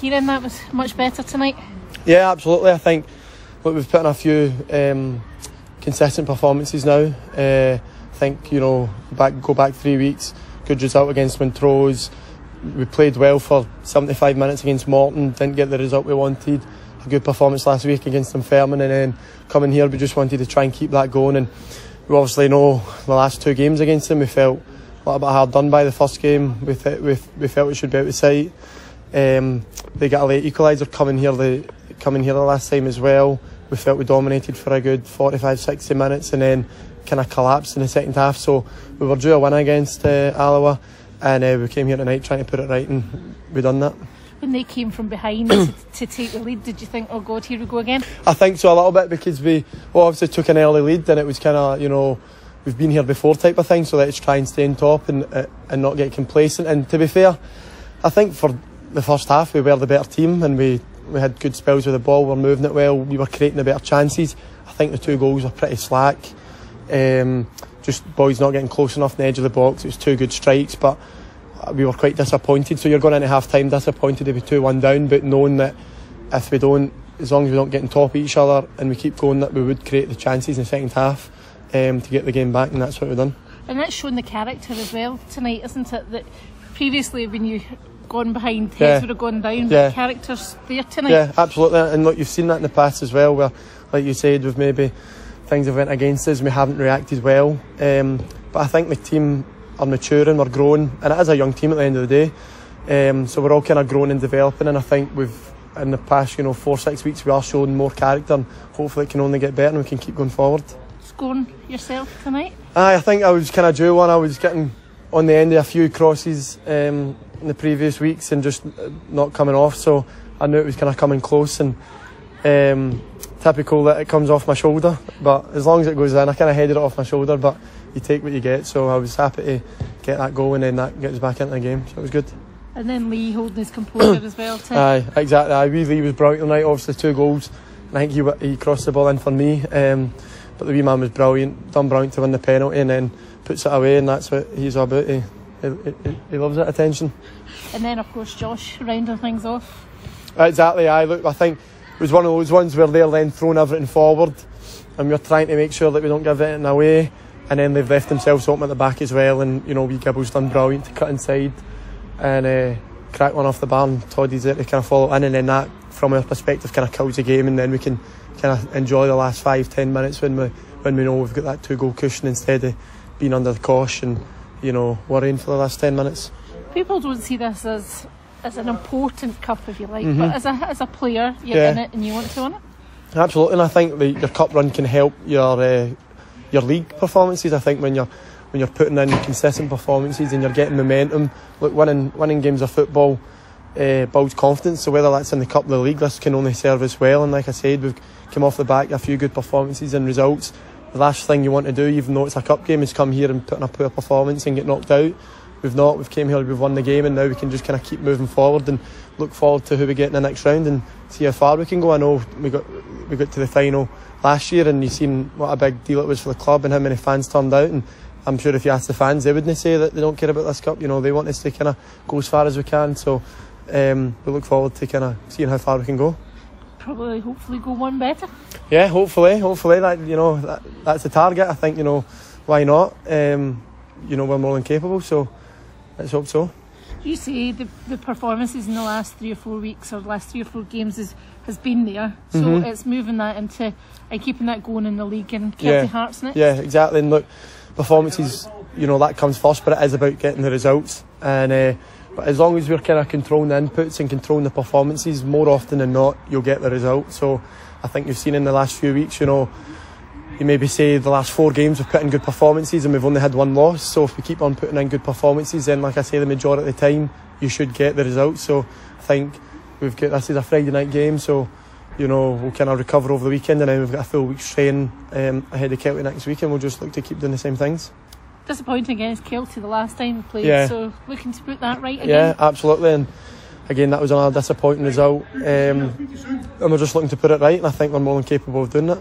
Ciaran, that was much better tonight? Yeah, absolutely. I think we've put in a few consistent performances now. I think, you know, go back 3 weeks, good result against Montrose. We played well for 75 minutes against Morton, didn't get the result we wanted. A good performance last week against Dunfermline, and then coming here we just wanted to try and keep that going. And we obviously know the last 2 games against them we felt a little bit hard done by. The first game we felt we should be out of sight. They got a late equaliser coming here the last time as well. We felt we dominated for a good 45-60 minutes and then kind of collapsed in the second half. So we were due a win against Alloa, and we came here tonight trying to put it right, and we done that. When they came from behind to take the lead, did you think, oh God, here we go again? I think so, a little bit, because we obviously took an early lead, and it was kind of, you know, we've been here before type of thing, so let's try and stay on top and not get complacent. And to be fair, I think for the first half we were the better team, and we had good spells with the ball, we were moving it well, we were creating the better chances. I think the 2 goals were pretty slack, just boys not getting close enough on the edge of the box. It was 2 good strikes, but we were quite disappointed. So you're going into half time disappointed to be 2-1 down, but knowing that if we don't, as long as we don't get on top of each other and we keep going, that we would create the chances in the second half to get the game back, and that's what we've done. And that's shown the character as well tonight, isn't it? That previously when you gone behind, heads would have gone down, but the character's there tonight. Yeah, absolutely. And look, you've seen that in the past as well, where, like you said, with maybe things have went against us and we haven't reacted well. But I think the team are maturing, we're growing, and it is a young team at the end of the day. So we're all kind of growing and developing, and I think we've, in the past, 4-6 weeks, we are showing more character, and hopefully it can only get better and we can keep going forward. Scoring yourself tonight? I think I was kind of due one. I was getting on the end of a few crosses in the previous weeks and just not coming off, so I knew it was kind of coming close, and typical that it comes off my shoulder, but as long as it goes in, I kind of headed it off my shoulder, but you take what you get, so I was happy to get that goal, and then that gets us back into the game, so it was good. And then Lee holding his composure as well too. Aye, exactly. Lee was brilliant tonight, obviously 2 goals, and I think he crossed the ball in for me, but the wee man was brilliant, done brilliant to win the penalty, and then puts it away, and that's what he's all about. He loves that attention. And then of course Josh rounding things off. Exactly. Look, I think it was one of those ones where they're then throwing everything forward, and we're trying to make sure that we don't give anything away, and then they've left themselves open at the back as well, and wee Gibble's done brilliant to cut inside and crack one off the bar, and Toddy's there to kind of follow in, and then that, from our perspective, kind of kills the game, and then we can kind of enjoy the last 5-10 minutes when we know we've got that 2-goal cushion instead of being under the cosh and worrying for the last 10 minutes. People don't see this as an important cup, if you like, but as a player, you're in it and you want to win it. Absolutely, and I think your cup run can help your league performances. I think when you're putting in consistent performances and you're getting momentum, look, winning games of football builds confidence. So whether that's in the cup or the league, this can only serve us well. And like I said, we've come off the back of a few good performances and results. The last thing you want to do, even though it's a cup game, is come here and put in a poor performance and get knocked out. We've not. We've came here, we've won the game, and now we can just kind of keep moving forward and look forward to who we get in the next round and see how far we can go. I know we got to the final last year, and you've seen what a big deal it was for the club and how many fans turned out. And I'm sure if you ask the fans, they wouldn't say that they don't care about this cup. They want us to kind of go as far as we can. So we look forward to kind of seeing how far we can go. Probably, hopefully, go one better. Yeah, hopefully that that's the target. I think why not? We're more than capable, so let's hope so. You say the performances in the last 3 or 4 weeks or the last 3 or 4 games has been there, so it's moving that into and keeping that going in the league and Celtic Hearts next. Yeah, exactly. And look, performances, that comes first, but it is about getting the results. And but as long as we're kind of controlling the inputs and controlling the performances, more often than not, you'll get the result. So I think you've seen in the last few weeks, you maybe say the last 4 games we've put in good performances and we've only had 1 loss. So if we keep on putting in good performances, then like I say, the majority of the time you should get the results. So I think this is a Friday night game, so we'll kind of recover over the weekend, and then we've got a full week's training ahead of Celtic next week, and we'll just look to keep doing the same things. Disappointing against Celtic the last time we played, so looking to put that right again. Yeah, absolutely, and again that was another disappointing result, and we're just looking to put it right, and I think we're more than capable of doing it.